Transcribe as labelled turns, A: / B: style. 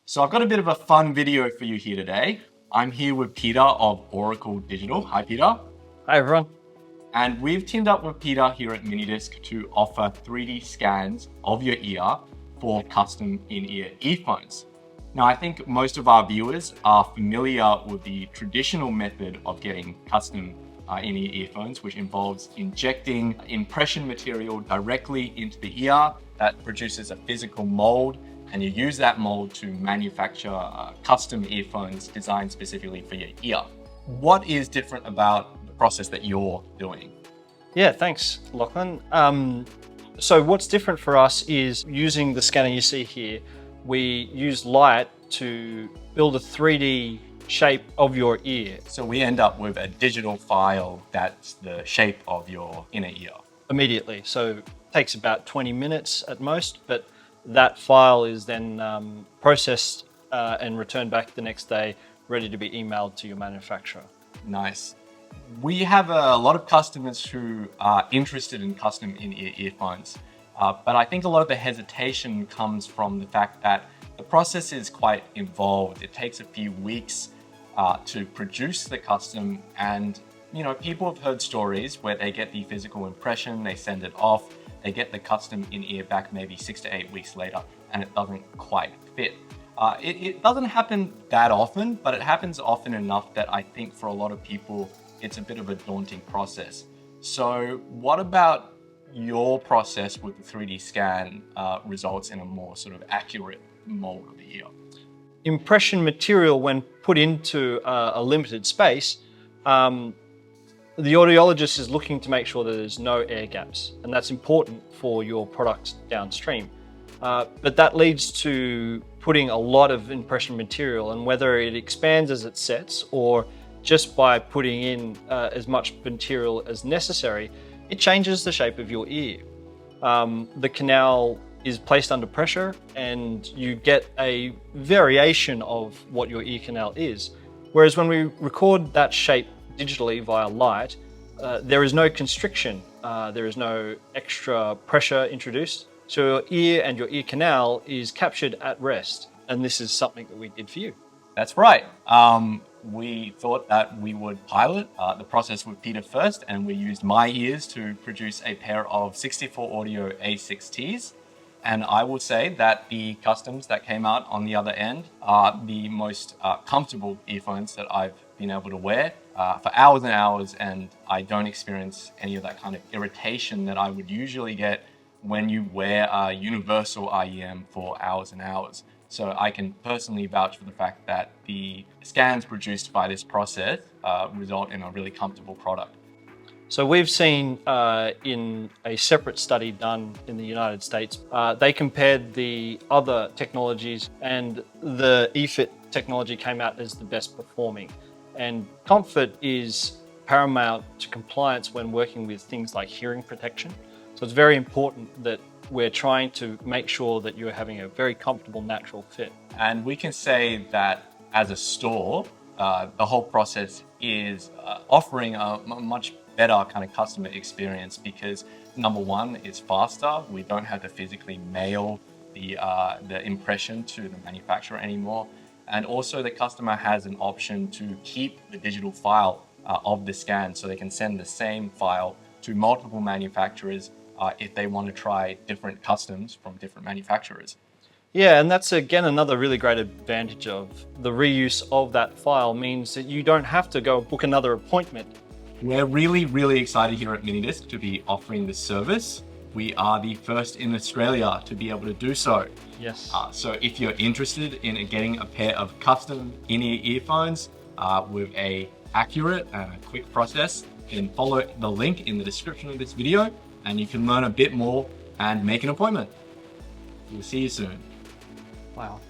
A: So I've got a bit of a fun video for you here today. I'm here with Peter of Auricle Digital. Hi, Peter.
B: Hi, everyone.
A: And we've teamed up with Peter here at Minidisc to offer 3D scans of your ear for custom in-ear earphones. Now, I think most of our viewers are familiar with the traditional method of getting custom in-ear earphones, which involves injecting impression material directly into the ear that produces a physical mold, and you use that mold to manufacture custom earphones designed specifically for your ear. What is different about the process that you're doing?
B: Yeah, thanks, Lachlan. So what's different for us is using the scanner you see here, we use light to build a 3D shape of your ear.
A: So we end up with a digital file that's the shape of your inner ear.
B: Immediately. So it takes about 20 minutes at most, but that file is then processed and returned back the next day, ready to be emailed to your manufacturer.
A: Nice. We have a lot of customers who are interested in custom in-ear earphones, but I think a lot of the hesitation comes from the fact that the process is quite involved. It takes a few weeks to produce the custom, and people have heard stories where they get the physical impression, they send it off, they get the custom in-ear back maybe 6 to 8 weeks later, and it doesn't quite fit. It doesn't happen that often, but it happens often enough that I think for a lot of people, it's a bit of a daunting process. So what about your process with the 3D scan results in a more sort of accurate mold of the ear?
B: Impression material, when put into a limited space, the audiologist is looking to make sure that there's no air gaps, and that's important for your product downstream. But that leads to putting a lot of impression material, and whether it expands as it sets or just by putting in as much material as necessary, it changes the shape of your ear. The canal is placed under pressure and you get a variation of what your ear canal is. Whereas when we record that shape digitally via light, there is no constriction, there is no extra pressure introduced. So your ear and your ear canal is captured at rest. And this is something that we did for you.
A: That's right. We thought that we would pilot the process with Peter first, and we used my ears to produce a pair of 64 Audio A6Ts. And I will say that the customs that came out on the other end are the most comfortable earphones that I've been able to wear for hours and hours, and I don't experience any of that kind of irritation that I would usually get when you wear a universal IEM for hours and hours. So I can personally vouch for the fact that the scans produced by this process result in a really comfortable product.
B: So we've seen in a separate study done in the United States, they compared the other technologies, and the eFit technology came out as the best performing. And comfort is paramount to compliance when working with things like hearing protection. So it's very important that we're trying to make sure that you're having a very comfortable, natural fit.
A: And we can say that as a store, the whole process is offering a much better kind of customer experience because number one, it's faster. We don't have to physically mail the impression to the manufacturer anymore. And also the customer has an option to keep the digital file of the scan, so they can send the same file to multiple manufacturers if they want to try different customs from different manufacturers.
B: Yeah, and that's again another really great advantage of the reuse of that file, means that you don't have to go book another appointment.
A: We're really excited here at Minidisc to be offering this service. We are the first in Australia to be able to do so.
B: Yes.
A: So if you're interested in getting a pair of custom in-ear earphones with a accurate and a quick process, then follow the link in the description of this video and you can learn a bit more and make an appointment. We'll see you soon.
B: Wow.